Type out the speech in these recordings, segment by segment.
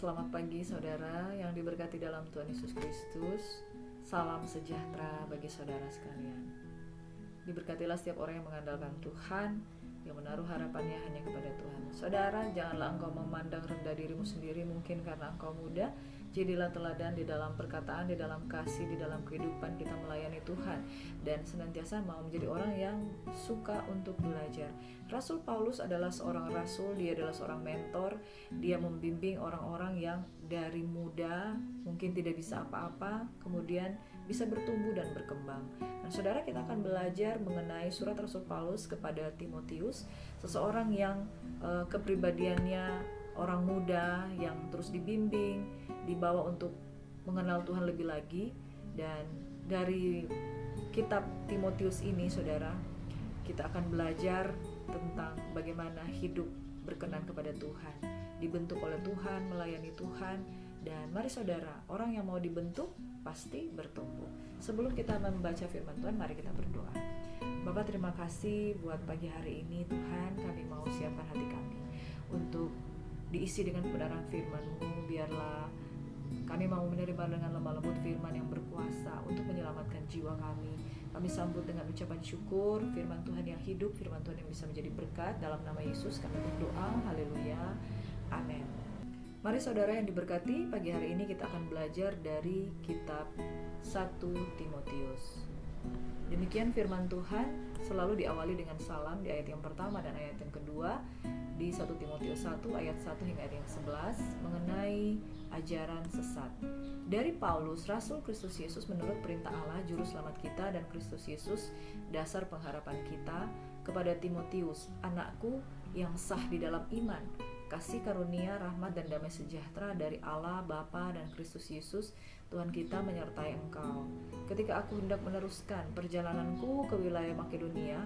Selamat pagi saudara yang diberkati dalam Tuhan Yesus Kristus. Salam sejahtera bagi saudara sekalian. Diberkatilah setiap orang yang mengandalkan Tuhan, yang menaruh harapannya hanya kepada Tuhan. Saudara, janganlah engkau memandang rendah dirimu sendiri mungkin karena engkau muda. Jadilah teladan di dalam perkataan, di dalam kasih, di dalam kehidupan kita melayani Tuhan, dan senantiasa mau menjadi orang yang suka untuk belajar. Rasul Paulus adalah seorang rasul, dia adalah seorang mentor. Dia membimbing orang-orang yang dari muda mungkin tidak bisa apa-apa, kemudian bisa bertumbuh dan berkembang. Nah, saudara, kita akan belajar mengenai surat Rasul Paulus kepada Timotius, seseorang yang kepribadiannya orang muda yang terus dibimbing, dibawa untuk mengenal Tuhan lebih lagi. Dan dari kitab Timotius ini, saudara, kita akan belajar tentang bagaimana hidup berkenan kepada Tuhan, dibentuk oleh Tuhan, melayani Tuhan. Dan mari saudara, orang yang mau dibentuk pasti bertumbuh. Sebelum kita membaca firman Tuhan, mari kita berdoa. Bapa, terima kasih buat pagi hari ini. Tuhan, kami mau siapkan hati kami untuk diisi dengan kebenaran firman-Mu. Biarlah kami mau menerima dengan lemah lembut firman yang berkuasa untuk menyelamatkan jiwa kami. Kami sambut dengan ucapan syukur, firman Tuhan yang hidup, firman Tuhan yang bisa menjadi berkat. Dalam nama Yesus kami berdoa, haleluya, amin. Mari saudara yang diberkati, pagi hari ini kita akan belajar dari kitab 1 Timotius. Demikian firman Tuhan, selalu diawali dengan salam di ayat yang pertama dan ayat yang kedua di 1 Timotius 1 ayat 1 hingga ayat yang 11 mengenai ajaran sesat. Dari Paulus, Rasul Kristus Yesus menurut perintah Allah, Juru Selamat kita, dan Kristus Yesus, dasar pengharapan kita, kepada Timotius, anakku yang sah di dalam iman. Kasih karunia, rahmat, dan damai sejahtera dari Allah Bapa dan Kristus Yesus Tuhan kita menyertai engkau. Ketika aku hendak meneruskan perjalananku ke wilayah Makedonia,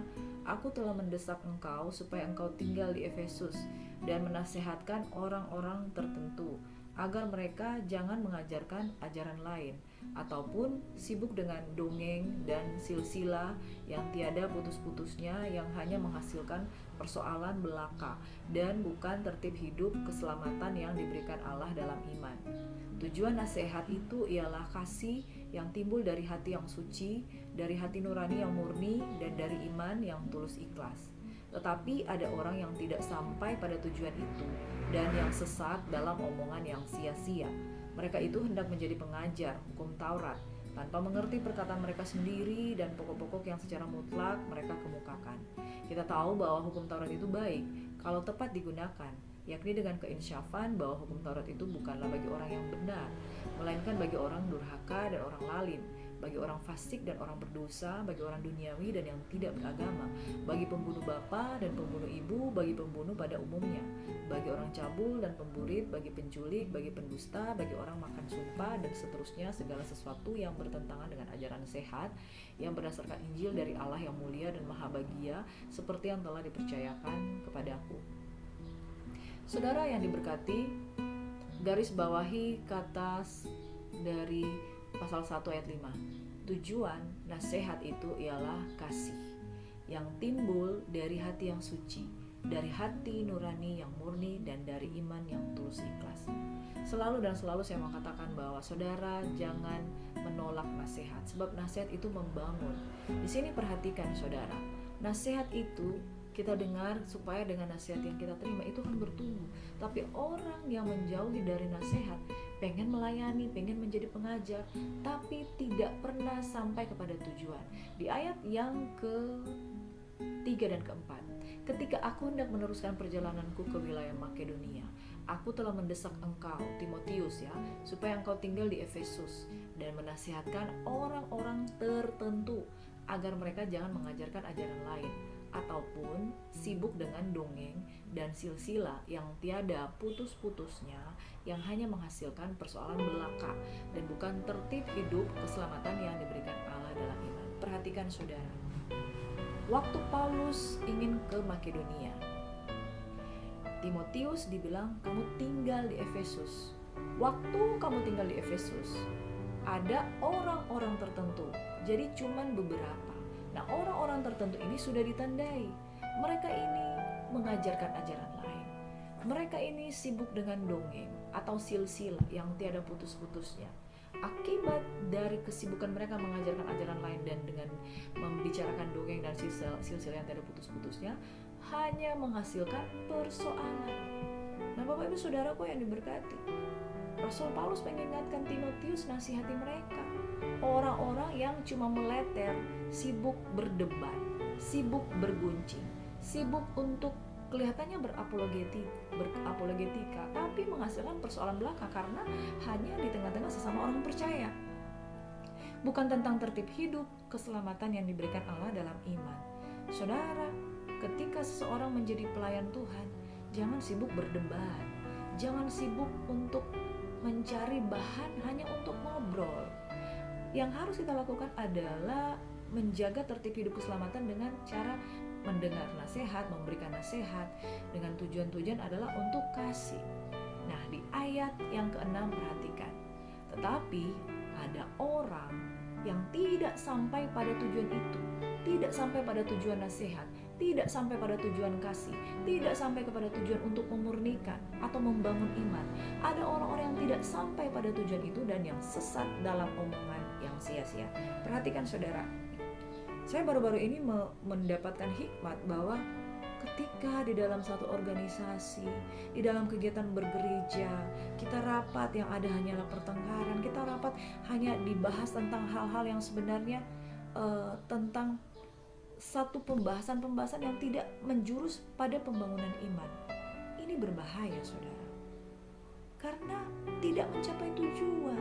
aku telah mendesak engkau supaya engkau tinggal di Efesus dan menasehatkan orang-orang tertentu agar mereka jangan mengajarkan ajaran lain ataupun sibuk dengan dongeng dan silsilah yang tiada putus-putusnya, yang hanya menghasilkan persoalan belaka dan bukan tertib hidup keselamatan yang diberikan Allah dalam iman. Tujuan nasihat itu ialah kasih yang timbul dari hati yang suci, dari hati nurani yang murni, dan dari iman yang tulus ikhlas. Tetapi ada orang yang tidak sampai pada tujuan itu dan yang sesat dalam omongan yang sia-sia. Mereka itu hendak menjadi pengajar hukum Taurat tanpa mengerti perkataan mereka sendiri dan pokok-pokok yang secara mutlak mereka kemukakan. Kita tahu bahwa hukum Taurat itu baik kalau tepat digunakan, yakni dengan keinsyafan bahwa hukum Taurat itu bukanlah bagi orang yang benar, melainkan bagi orang durhaka dan orang lalim, bagi orang fasik dan orang berdosa, bagi orang duniawi dan yang tidak beragama, bagi pembunuh bapa dan pembunuh ibu, bagi pembunuh pada umumnya, bagi orang cabul dan pemburit, bagi penculik, bagi pendusta, bagi orang makan sumpah, dan seterusnya, segala sesuatu yang bertentangan dengan ajaran sehat yang berdasarkan Injil dari Allah yang mulia dan maha bahagia, seperti yang telah dipercayakan kepadaku. Saudara yang diberkati, garis bawahi kata dari pasal 1 ayat 5. Tujuan nasihat itu ialah kasih yang timbul dari hati yang suci, dari hati nurani yang murni, dan dari iman yang tulus ikhlas. Selalu dan selalu saya mau katakan bahwa saudara jangan menolak nasihat, sebab nasihat itu membangun. Di sini perhatikan saudara, nasihat itu kita dengar supaya dengan nasihat yang kita terima itu kan bertumbuh. Tapi orang yang menjauhi dari nasihat, pengen melayani, pengen menjadi pengajar, tapi tidak pernah sampai kepada tujuan. Di ayat yang ke-3 dan ke-4, ketika aku hendak meneruskan perjalananku ke wilayah Makedonia, aku telah mendesak engkau, Timotius ya, supaya engkau tinggal di Efesus dan menasihatkan orang-orang tertentu agar mereka jangan mengajarkan ajaran lain ataupun sibuk dengan dongeng dan silsilah yang tiada putus-putusnya, yang hanya menghasilkan persoalan belaka dan bukan tertib hidup keselamatan yang diberikan Allah dalam iman. Perhatikan saudara, waktu Paulus ingin ke Makedonia, Timotius dibilang kamu tinggal di Efesus. Waktu kamu tinggal di Efesus, ada orang-orang tertentu, jadi cuman beberapa. Nah, orang-orang tertentu ini sudah ditandai. Mereka ini mengajarkan ajaran lain. Mereka ini sibuk dengan dongeng. atau silsilah yang tiada putus-putusnya. Akibat dari kesibukan mereka mengajarkan ajaran lain dan dengan membicarakan dongeng dan silsilah yang tiada putus-putusnya, hanya menghasilkan persoalan. Nah, Bapak Ibu Saudaraku yang diberkati, Rasul Paulus mengingatkan Timotius, nasihati mereka. Orang-orang yang cuma meleter, sibuk berdebat, sibuk berguncing, sibuk untuk kelihatannya berapologetika, tapi menghasilkan persoalan belaka karena hanya di tengah-tengah sesama orang percaya. Bukan tentang tertib hidup, keselamatan yang diberikan Allah dalam iman. Saudara, ketika seseorang menjadi pelayan Tuhan, jangan sibuk berdebat, jangan sibuk untuk mencari bahan hanya untuk ngobrol. Yang harus kita lakukan adalah menjaga tertib hidup keselamatan dengan cara mendengar nasihat, memberikan nasihat dengan tujuan-tujuan adalah untuk kasih. Nah, di ayat yang ke-6 perhatikan. Tetapi ada orang yang tidak sampai pada tujuan itu, tidak sampai pada tujuan nasihat, tidak sampai pada tujuan kasih, tidak sampai kepada tujuan untuk memurnikan atau membangun iman. Ada orang-orang yang tidak sampai pada tujuan itu dan yang sesat dalam omongan yang sia-sia. Perhatikan saudara, saya baru-baru ini mendapatkan hikmat bahwa ketika di dalam satu organisasi, di dalam kegiatan bergereja, kita rapat yang ada hanyalah pertengkaran, kita rapat hanya dibahas tentang hal-hal yang sebenarnya tentang satu pembahasan yang tidak menjurus pada pembangunan iman. Ini berbahaya saudara, karena tidak mencapai tujuan.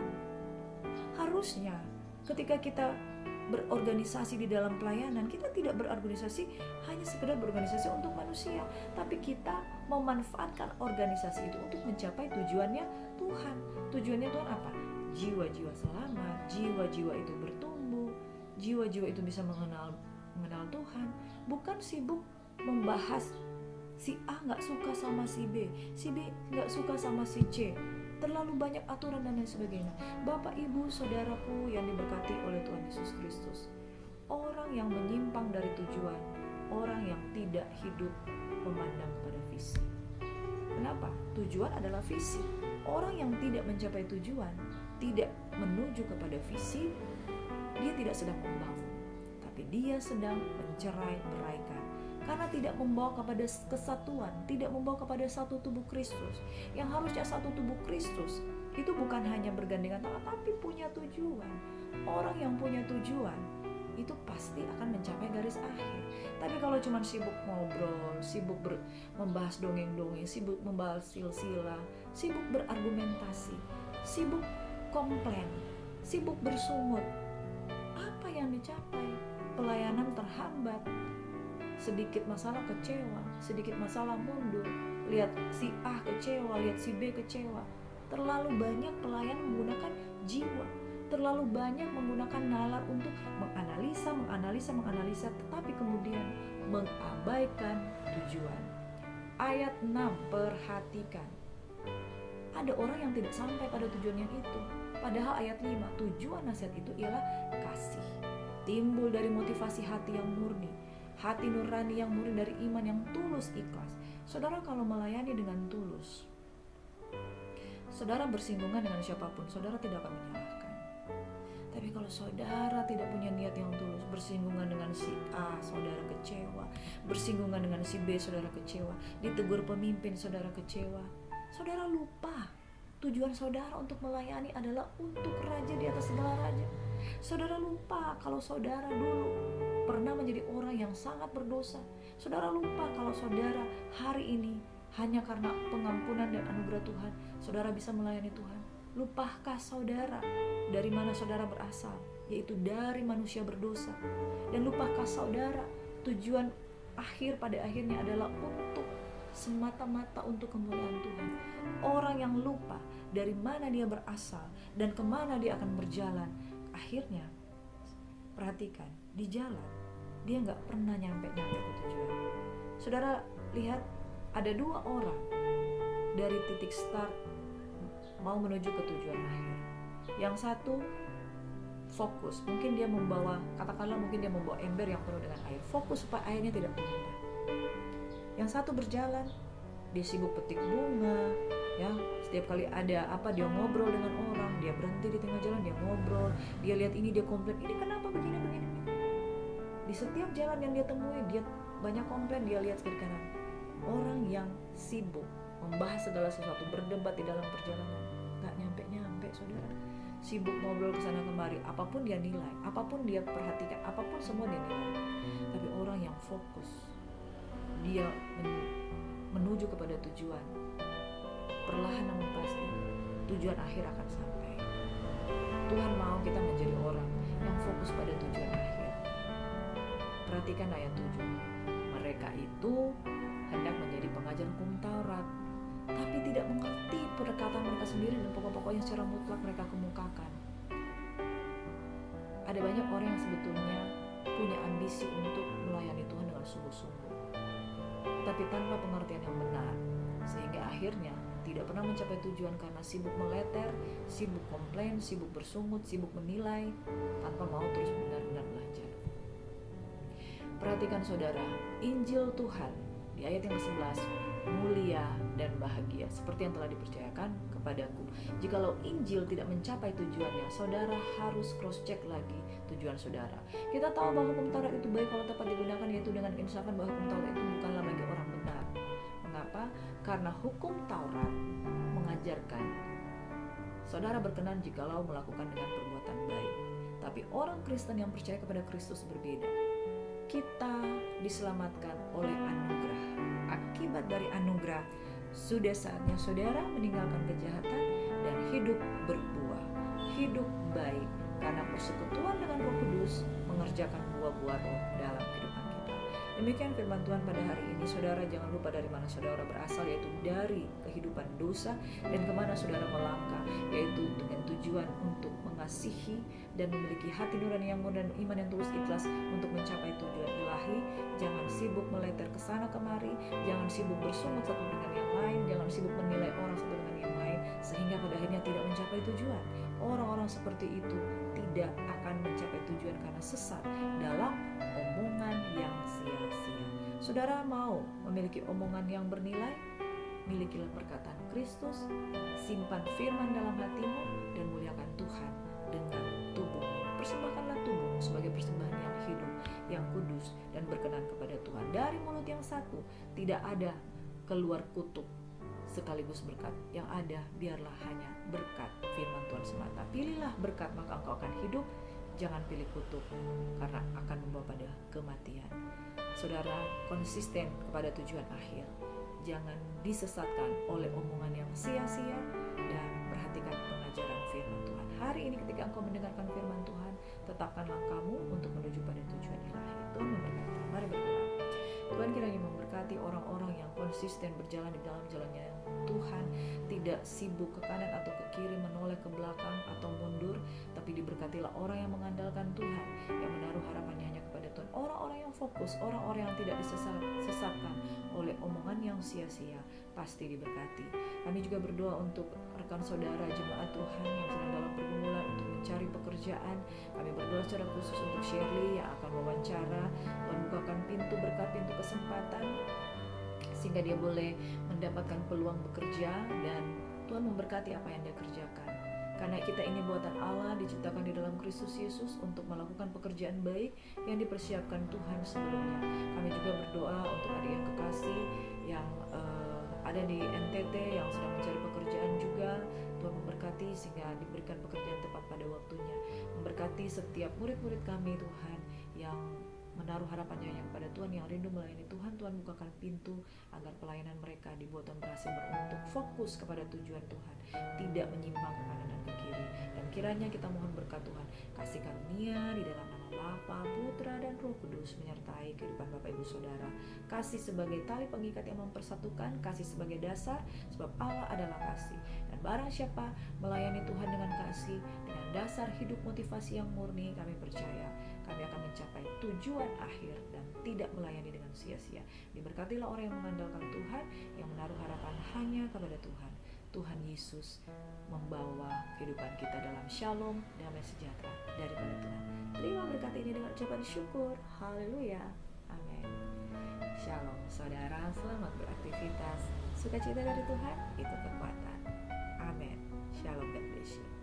Harusnya ketika kita berorganisasi di dalam pelayanan, kita tidak berorganisasi hanya sekedar berorganisasi untuk manusia, tapi kita memanfaatkan organisasi itu untuk mencapai tujuannya Tuhan. Tujuannya Tuhan apa? Jiwa-jiwa selamat, jiwa-jiwa itu bertumbuh, jiwa-jiwa itu bisa mengenal Tuhan. Bukan sibuk membahas si A gak suka sama si B gak suka sama si C, terlalu banyak aturan dan lain sebagainya. Bapak Ibu Saudaraku yang diberkati oleh Tuhan Yesus Kristus, orang yang menyimpang dari tujuan, orang yang tidak hidup memandang pada visi. Kenapa? Tujuan adalah visi. Orang yang tidak mencapai tujuan, tidak menuju kepada visi, dia tidak sedang membangun, tapi dia sedang mencerai-beraikan. Karena tidak membawa kepada kesatuan, tidak membawa kepada satu tubuh Kristus. Yang harusnya satu tubuh Kristus itu bukan hanya bergandengan tangan, tapi punya tujuan. Orang yang punya tujuan itu pasti akan mencapai garis akhir. Tapi kalau cuma sibuk ngobrol, sibuk membahas dongeng-dongeng, sibuk membahas silsilah, sibuk berargumentasi, sibuk komplain, sibuk bersungut, apa yang dicapai? Pelayanan terhambat, sedikit masalah kecewa, sedikit masalah mundur, lihat si A kecewa, lihat si B kecewa. Terlalu banyak pelayan menggunakan jiwa, terlalu banyak menggunakan nalar untuk menganalisa, tetapi kemudian mengabaikan tujuan. Ayat 6, perhatikan. Ada orang yang tidak sampai pada tujuan yang itu. Padahal ayat 5, tujuan nasihat itu ialah kasih. Timbul dari motivasi hati yang murni, hati nurani yang murni dari iman yang tulus ikhlas. Saudara kalau melayani dengan tulus, saudara bersinggungan dengan siapapun, saudara tidak akan menyalahkan. Tapi kalau saudara tidak punya niat yang tulus, bersinggungan dengan si A, saudara kecewa. Bersinggungan dengan si B, saudara kecewa. Ditegur pemimpin, saudara kecewa. Saudara lupa tujuan saudara untuk melayani adalah untuk raja di atas segala raja. Saudara lupa kalau saudara dulu pernah menjadi orang yang sangat berdosa. Saudara lupa kalau saudara hari ini hanya karena pengampunan dan anugerah Tuhan, saudara bisa melayani Tuhan. Lupakah saudara dari mana saudara berasal, yaitu dari manusia berdosa? Dan lupakah saudara tujuan akhir pada akhirnya adalah untuk semata-mata untuk kemuliaan Tuhan? Orang yang lupa dari mana dia berasal dan kemana dia akan berjalan, akhirnya perhatikan, di jalan dia gak pernah nyampe ke tujuan. Saudara lihat, ada dua orang dari titik start mau menuju ke tujuan akhir. Yang satu fokus, mungkin dia membawa, katakanlah mungkin dia membawa ember yang penuh dengan air, fokus supaya airnya tidak tumpah. Yang satu berjalan, dia sibuk petik bunga, Ya, setiap kali ada apa dia ngobrol dengan orang, dia berhenti di tengah jalan, dia ngobrol, dia lihat ini, dia komplain, ini kenapa begini. Di setiap jalan yang dia temui, dia banyak komplain, dia lihat kiri kanan. Orang yang sibuk membahas segala sesuatu, berdebat di dalam perjalanan, gak nyampe saudara. Sibuk ngobrol kesana kemari, apapun dia nilai, apapun dia perhatikan, apapun semua dia nilai. Tapi orang yang fokus, dia menuju kepada tujuan, perlahan namun pasti tujuan akhir akan sampai. Tuhan mau kita menjadi orang yang fokus pada tujuan akhir. Perhatikan ayat 7. Mereka itu hendak menjadi pengajar hukum Taurat, tapi tidak mengerti perkataan mereka sendiri dan pokok-pokok yang secara mutlak mereka kemukakan. Ada banyak orang yang sebetulnya punya ambisi untuk melayani Tuhan dengan sungguh-sungguh, tapi tanpa pengertian yang benar, sehingga akhirnya tidak pernah mencapai tujuan karena sibuk meleter, sibuk komplain, sibuk bersungut, sibuk menilai, tanpa mau terus benar-benar belajar. Perhatikan saudara, Injil Tuhan di ayat yang ke-11, mulia dan bahagia seperti yang telah dipercayakan kepadaku. Jikalau Injil tidak mencapai tujuannya, saudara harus cross check lagi tujuan saudara. Kita tahu bahwa hukum Taurat itu baik kalau tepat digunakan, yaitu dengan keinsafan bahwa hukum Taurat itu bukanlah bagi orang benar. Mengapa? Karena hukum Taurat mengajarkan saudara berkenan jikalau melakukan dengan perbuatan baik. Tapi orang Kristen yang percaya kepada Kristus berbeda. Kita diselamatkan oleh anugerah. Akibat dari anugerah, sudah saatnya saudara meninggalkan kejahatan dan hidup berbuah, hidup baik, karena persekutuan dengan Roh Kudus mengerjakan buah-buah Roh dalam kehidupan kita. Demikian firman Tuhan pada hari ini. Saudara jangan lupa dari mana saudara berasal, yaitu dari kehidupan dosa, dan kemana saudara melangkah, yaitu dengan tujuan untuk mengasihi dan memiliki hati nurani yang murni dan iman yang tulus ikhlas untuk mencapai tujuan ilahi. Jangan sibuk meleter ke sana kemari, jangan sibuk bersungut satu dengan yang lain, jangan sibuk menilai orang satu dengan yang lain, sehingga pada akhirnya tidak mencapai tujuan. Orang-orang seperti itu tidak akan mencapai tujuan karena sesat dalam omongan yang sia-sia. Saudara mau memiliki omongan yang bernilai? Milikilah perkataan Kristus, simpan firman dalam hatimu, dan muliakan Tuhan dengan tubuhmu. Persembahkanlah tubuhmu sebagai persembahan yang hidup, yang kudus, dan berkenan kepada Tuhan. Dari mulut yang satu tidak ada keluar kutuk sekaligus berkat. Yang ada biarlah hanya berkat firman Tuhan semata. Pilihlah berkat maka engkau akan hidup. Jangan pilih kutuk karena akan membawa pada kematian. Saudara konsisten kepada tujuan akhir. Jangan disesatkan oleh omongan yang sia-sia, dan perhatikan pengajaran firman Tuhan. Hari ini ketika engkau mendengarkan firman Tuhan, tetapkan langkahmu untuk menuju pada tujuan ilahi. Tuhan memberkati. Mari berdoa. Tuhan kiranya memberkati orang-orang yang konsisten berjalan di dalam jalannya Tuhan, tidak sibuk ke kanan atau ke kiri, menoleh ke belakang atau mundur, tapi diberkatilah orang yang mengandalkan Tuhan, yang menaruh harapannya hanya kepada Tuhan. Orang-orang yang fokus, orang-orang yang tidak disesatkan oleh omongan yang sia-sia, pasti diberkati. Kami juga berdoa untuk rekan saudara jemaat Tuhan yang sedang dalam pergumulan untuk mencari pekerjaan. Kami berdoa secara khusus untuk Shirley yang akan wawancara. Tuhan bukakan pintu berkat, pintu kesempatan, sehingga dia boleh mendapatkan peluang bekerja, dan Tuhan memberkati apa yang dia kerjakan. Karena kita ini buatan Allah, diciptakan di dalam Kristus Yesus untuk melakukan pekerjaan baik yang dipersiapkan Tuhan sebelumnya. Kami juga berdoa untuk adik yang kekasih yang ada di NTT yang sedang mencari pekerjaan juga. Tuhan memberkati sehingga diberikan pekerjaan tepat pada waktunya. Memberkati setiap murid-murid kami Tuhan yang menaruh harapannya yang kepada Tuhan, yang rindu melayani Tuhan. Tuhan bukakan pintu agar pelayanan mereka dibuat Tuhan berhasil untuk fokus kepada tujuan Tuhan, tidak menyimpang ke kanan dan ke kiri. Dan kiranya kita mohon berkat Tuhan, kasih karunia di dalam nama Bapa, Putra, dan Roh Kudus menyertai kehidupan Bapak Ibu Saudara. Kasih sebagai tali pengikat yang mempersatukan, kasih sebagai dasar, sebab Allah adalah kasih. Dan barang siapa melayani Tuhan dengan kasih, dengan dasar hidup motivasi yang murni, kami percaya kami akan mencapai tujuan akhir dan tidak melayani dengan sia-sia. Diberkatilah orang yang mengandalkan Tuhan, yang menaruh harapan hanya kepada Tuhan. Tuhan Yesus membawa kehidupan kita dalam shalom, damai sejahtera daripada Tuhan. Terima berkat ini dengan ucapan syukur. Haleluya. Amin. Shalom saudara, selamat beraktivitas. Sukacita dari Tuhan itu kekuatan. Amin. Shalom, God bless you.